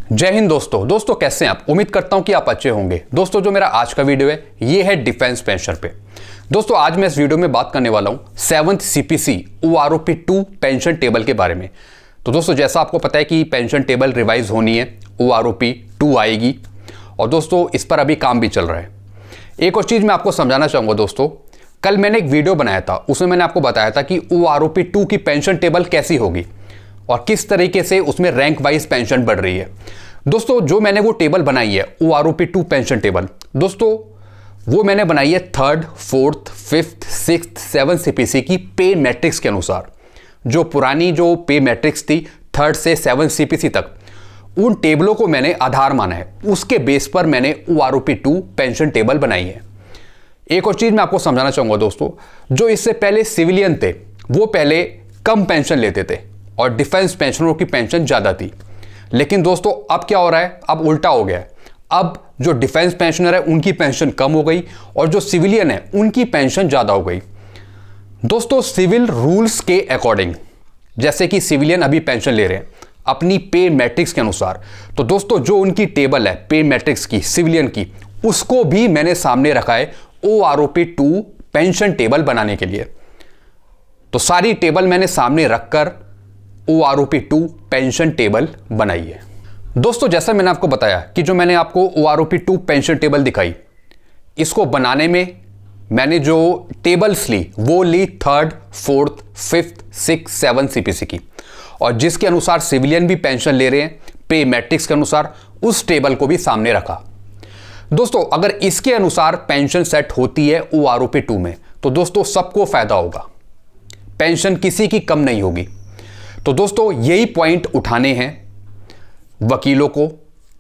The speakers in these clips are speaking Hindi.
जय हिंद दोस्तों कैसे हैं आप। उम्मीद करता हूं कि आप अच्छे होंगे। दोस्तों जो मेरा आज का वीडियो है ये है डिफेंस पेंशन पे। दोस्तों आज मैं इस वीडियो में बात करने वाला हूं 7th CPC OROP-2 pension table के बारे में। तो दोस्तों जैसा आपको पता है कि पेंशन टेबल रिवाइज होनी है, OROP-2 आएगी और दोस्तों इस पर अभी काम भी चल रहा है। एक और चीज़ मैं आपको समझाना चाहूँगा दोस्तों, कल मैंने एक वीडियो बनाया था, उसमें मैंने आपको बताया था कि OROP-2 की पेंशन टेबल कैसी होगी और किस तरीके से उसमें रैंक वाइज पेंशन बढ़ रही है। दोस्तों जो मैंने वो टेबल बनाई है OROP-2 पेंशन टेबल, दोस्तों वो मैंने बनाई है 3rd, 4th, 5th, 6th, 7th CPC की पे मैट्रिक्स के अनुसार। जो पुरानी जो पे मैट्रिक्स थी 3rd से 7th CPC तक, उन टेबलों को मैंने आधार माना है, उसके बेस पर मैंने OROP-2 पेंशन टेबल बनाई है। एक और चीज़ मैं आपको समझाना चाहूँगा दोस्तों, जो इससे पहले सिविलियन थे वो पहले कम पेंशन लेते थे और डिफेंस पेंशनरों की पेंशन ज़्यादा थी। लेकिन दोस्तों अब क्या हो रहा है, अब उल्टा हो गया है। अब जो डिफेंस पेंशनर है उनकी पेंशन कम हो गई और जो सिविलियन है उनकी पेंशन ज़्यादा हो गई। दोस्तों सिविल रूल्स के अकॉर्डिंग, जैसे कि सिविलियन अभी पेंशन ले रहे हैं अपनी पे मैट्रिक्स के अनुसार, तो दोस्तों जो उनकी टेबल है पे मैट्रिक्स की सिविलियन की, उसको भी मैंने सामने रखा है OROP-2 पेंशन टेबल बनाने के लिए। तो सारी टेबल मैंने सामने रखकर OROP-2 पेंशन टेबल बनाई है। दोस्तों जैसा मैंने आपको बताया कि जो मैंने आपको OROP-2 पेंशन टेबल दिखाई, इसको बनाने में मैंने जो टेबल्स ली वो ली 3rd, 4th, 5th, 6th, 7th CPC की, और जिसके अनुसार सिविलियन भी पेंशन ले रहे हैं पे मैट्रिक्स के अनुसार, उस टेबल को भी सामने रखा। दोस्तों अगर इसके अनुसार पेंशन सेट होती है OROP-2 में, तो दोस्तों सबको फायदा होगा, पेंशन किसी की कम नहीं होगी। तो दोस्तों यही पॉइंट उठाने हैं वकीलों को,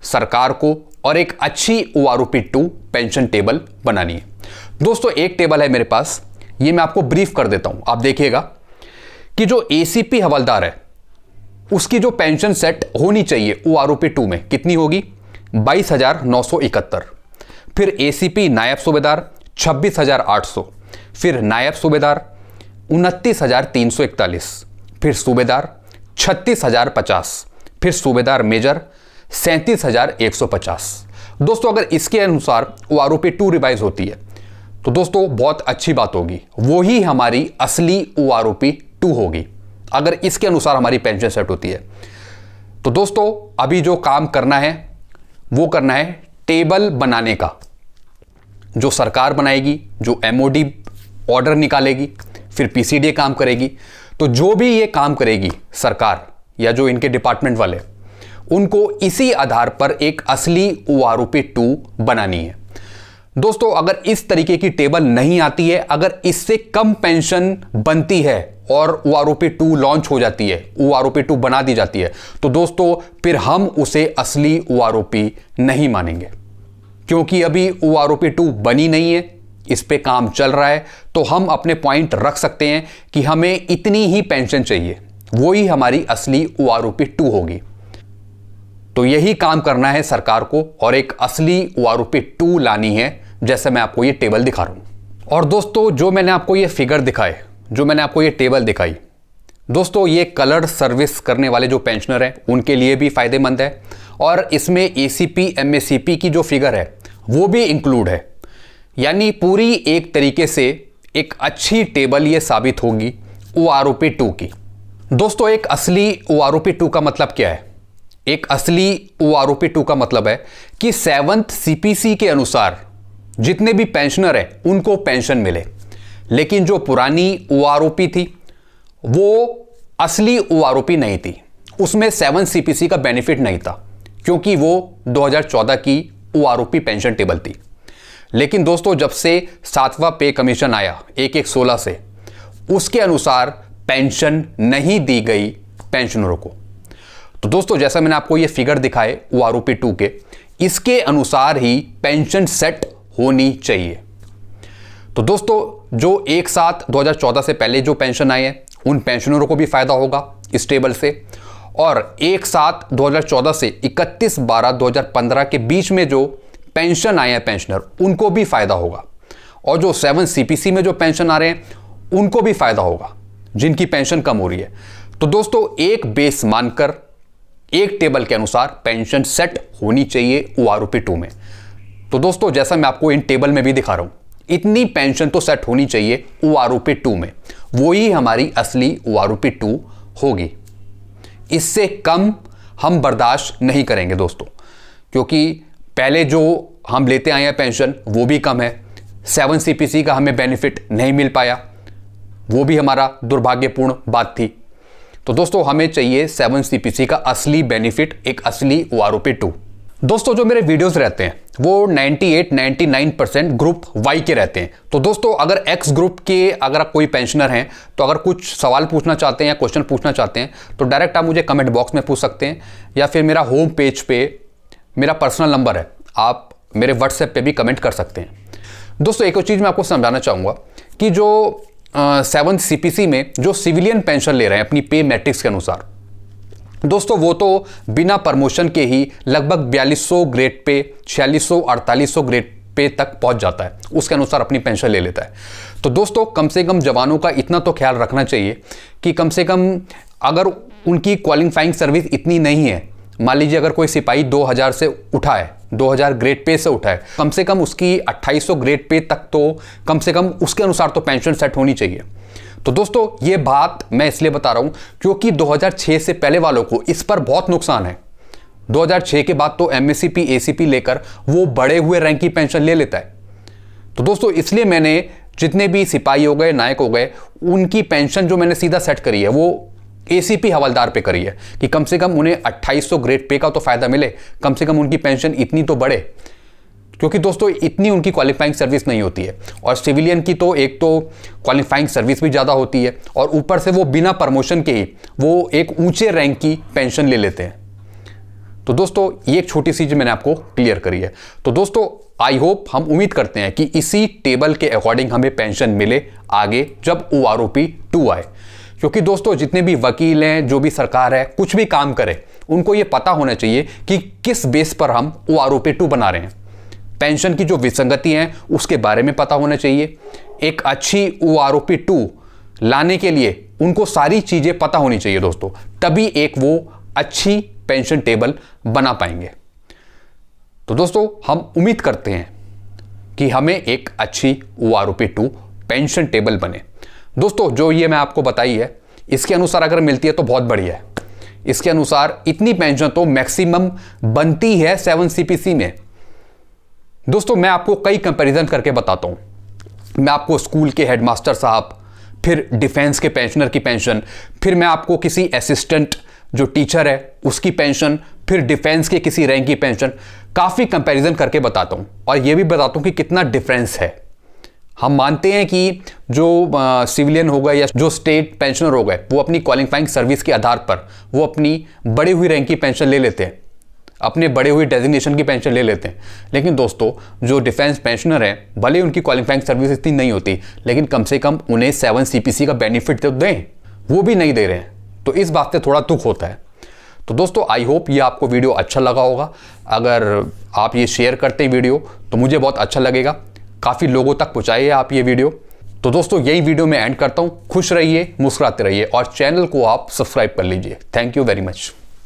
सरकार को, और एक अच्छी OROP-2 पेंशन टेबल बनानी है। दोस्तों एक टेबल है मेरे पास, ये मैं आपको ब्रीफ कर देता हूं। आप देखिएगा कि जो ACP हवलदार है उसकी जो पेंशन सेट होनी चाहिए OROP-2 में कितनी होगी, 22,971। फिर ACP नायब सूबेदार 26,800, फिर नायब सूबेदार 29,341, फिर सूबेदार 36,050, फिर सूबेदार मेजर 37,150। दोस्तों अगर इसके अनुसार OROP-2 रिवाइज होती है तो दोस्तों बहुत अच्छी बात होगी, वो ही हमारी असली OROP-2 होगी अगर इसके अनुसार हमारी पेंशन सेट होती है। तो दोस्तों अभी जो काम करना है वो करना है टेबल बनाने का, जो सरकार बनाएगी, जो MOD ऑर्डर निकालेगी, फिर PCDA काम करेगी। तो जो भी ये काम करेगी सरकार या जो इनके डिपार्टमेंट वाले, उनको इसी आधार पर एक असली OROP-2 बनानी है। दोस्तों अगर इस तरीके की टेबल नहीं आती है, अगर इससे कम पेंशन बनती है और OROP-2 लॉन्च हो जाती है, OROP-2 बना दी जाती है, तो दोस्तों फिर हम उसे असली OROP नहीं मानेंगे, क्योंकि अभी OROP-2 बनी नहीं है, इस पे काम चल रहा है। तो हम अपने पॉइंट रख सकते हैं कि हमें इतनी ही पेंशन चाहिए, वो ही हमारी असली OROP-2 होगी। तो यही काम करना है सरकार को और एक असली OROP-2 लानी है, जैसे मैं आपको ये टेबल दिखा रहा हूं। और दोस्तों जो मैंने आपको ये फिगर दिखाए, जो मैंने आपको ये टेबल दिखाई, दोस्तों ये कलर्ड सर्विस करने वाले जो पेंशनर हैं उनके लिए भी फायदेमंद है, और इसमें ACP MACP की जो फिगर है वो भी इंक्लूड है। यानी पूरी एक तरीके से एक अच्छी टेबल ये साबित होगी OROP-2 की। दोस्तों एक असली OROP-2 का मतलब क्या है? एक असली OROP-2 का मतलब है कि 7th CPC के अनुसार जितने भी पेंशनर हैं उनको पेंशन मिले, लेकिन जो पुरानी OROP थी वो असली OROP नहीं थी, उसमें 7th CPC का बेनिफिट नहीं था, क्योंकि वो 2014 की OROP पेंशन टेबल थी। लेकिन दोस्तों जब से 7वां पे कमीशन आया 1/1/16 से, उसके अनुसार पेंशन नहीं दी गई पेंशनरों को। तो दोस्तों जैसा मैंने आपको ये फिगर दिखाए OROP-2 के, इसके अनुसार ही पेंशन सेट होनी चाहिए। तो दोस्तों जो एक साथ 2014 से पहले जो पेंशन आए हैं उन पेंशनरों को भी फायदा होगा इस टेबल से, और एक साथ 2014 से 31/12/2015 के बीच में जो पेंशन आए हैं पेंशनर, उनको भी फायदा होगा, और जो 7th CPC में जो पेंशन आ रहे हैं उनको भी फायदा होगा जिनकी पेंशन कम हो रही है। तो दोस्तों एक बेस मानकर एक टेबल के अनुसार पेंशन सेट होनी चाहिए OROP 2 में। तो दोस्तों जैसा मैं आपको इन टेबल में भी दिखा रहा हूं, इतनी पेंशन तो सेट होनी चाहिए OROP 2 में, वो ही हमारी असली OROP 2 होगी। इससे कम हम बर्दाश्त नहीं करेंगे दोस्तों, क्योंकि पहले जो हम लेते आए हैं पेंशन वो भी कम है। 7 CPC का हमें बेनिफिट नहीं मिल पाया, वो भी हमारा दुर्भाग्यपूर्ण बात थी। तो दोस्तों हमें चाहिए 7 CPC का असली बेनिफिट, एक असली OROP 2। दोस्तों जो मेरे वीडियोस रहते हैं वो 98-99% ग्रुप वाई के रहते हैं। तो दोस्तों अगर एक्स ग्रुप के अगर कोई पेंशनर हैं तो अगर कुछ सवाल पूछना चाहते हैं या क्वेश्चन पूछना चाहते हैं तो डायरेक्ट आप मुझे कमेंट बॉक्स में पूछ सकते हैं, या फिर मेरा होम पेज पे मेरा पर्सनल नंबर है, आप मेरे व्हाट्सएप पे भी कमेंट कर सकते हैं। दोस्तों एक और चीज़ मैं आपको समझाना चाहूँगा कि जो 7 CPC में जो सिविलियन पेंशन ले रहे हैं अपनी पे मैट्रिक्स के अनुसार, दोस्तों वो तो बिना प्रमोशन के ही लगभग 4200 ग्रेड पे, 4600-4800 ग्रेड पे तक पहुंच जाता है, उसके अनुसार अपनी पेंशन ले लेता है। तो दोस्तों कम से कम जवानों का इतना तो ख्याल रखना चाहिए कि कम से कम अगर उनकी क्वालिफाइंग सर्विस इतनी नहीं है, मान लीजिए अगर कोई सिपाही 2000 से उठा है, 2000 ग्रेड पे से उठा है, कम से कम उसकी 2800 ग्रेड पे तक तो कम से कम उसके अनुसार तो पेंशन सेट होनी चाहिए। तो दोस्तों ये बात मैं इसलिए बता रहा हूं क्योंकि 2006 से पहले वालों को इस पर बहुत नुकसान है। 2006 के बाद तो MSCP ACP लेकर वो बड़े हुए रैंक की पेंशन ले लेता है। तो दोस्तों इसलिए मैंने जितने भी सिपाही हो गए, नायक हो गए, उनकी पेंशन जो मैंने सीधा सेट करी है वो ACP हवलदार पे करी है कि कम से कम उन्हें 2800 ग्रेड पे का तो फायदा मिले, कम से कम उनकी पेंशन इतनी तो बढ़े, क्योंकि दोस्तों इतनी उनकी क्वालिफाइंग सर्विस नहीं होती है। और सिविलियन की तो एक तो क्वालिफाइंग सर्विस भी ज़्यादा होती है और ऊपर से वो बिना प्रमोशन के ही वो एक ऊंचे रैंक की पेंशन ले लेते हैं। तो दोस्तों ये एक छोटी सी चीज़ मैंने आपको क्लियर करी है। तो दोस्तों आई होप, हम उम्मीद करते हैं कि इसी टेबल के अकॉर्डिंग हमें पेंशन मिले आगे जब OROP 2 आए, क्योंकि दोस्तों जितने भी वकील हैं, जो भी सरकार है, कुछ भी काम करे, उनको ये पता होना चाहिए कि किस बेस पर हम OROP 2 बना रहे हैं। पेंशन की जो विसंगति है उसके बारे में पता होना चाहिए। एक अच्छी OROP 2 लाने के लिए उनको सारी चीजें पता होनी चाहिए दोस्तों, तभी एक वो अच्छी पेंशन टेबल बना पाएंगे। तो दोस्तों हम उम्मीद करते हैं कि हमें एक अच्छी OROP 2 पेंशन टेबल बने। दोस्तों जो ये मैं आपको बताई है इसके अनुसार अगर मिलती है तो बहुत बढ़िया है। इसके अनुसार इतनी पेंशन तो मैक्सिमम बनती है 7 CPC में। दोस्तों मैं आपको कई कंपैरिजन करके बताता हूं। मैं आपको स्कूल के हेडमास्टर साहब, फिर डिफेंस के पेंशनर की पेंशन, फिर मैं आपको किसी असिस्टेंट जो टीचर है उसकी पेंशन, फिर डिफेंस के किसी रैंक की पेंशन, काफ़ी कंपैरिजन करके बताता हूं और ये भी बताता हूं कि कितना डिफरेंस है। हम मानते हैं कि जो सिविलियन हो गए या जो स्टेट पेंशनर हो गए वो अपनी क्वालिफाइंग सर्विस के आधार पर वो अपनी बढ़ी हुई रैंक की पेंशन ले लेते हैं, अपने बढ़े हुई डेजिग्नेशन की पेंशन ले लेते हैं। लेकिन दोस्तों जो डिफेंस पेंशनर हैं, भले उनकी क्वालिफाइंग सर्विस इतनी नहीं होती, लेकिन कम से कम उन्हें 7 CPC का बेनिफिट तो दें, वो भी नहीं दे रहे हैं। तो इस बात से थोड़ा दुख होता है। तो दोस्तों आई होप ये आपको वीडियो अच्छा लगा होगा। अगर आप ये शेयर करते हैं वीडियो तो मुझे बहुत अच्छा लगेगा, काफ़ी लोगों तक पहुँचाइए आप ये वीडियो। तो दोस्तों यही वीडियो मैं एंड करता हूँ। खुश रहिए, मुस्कुराते रहिए और चैनल को आप सब्सक्राइब कर लीजिए। Thank you very much.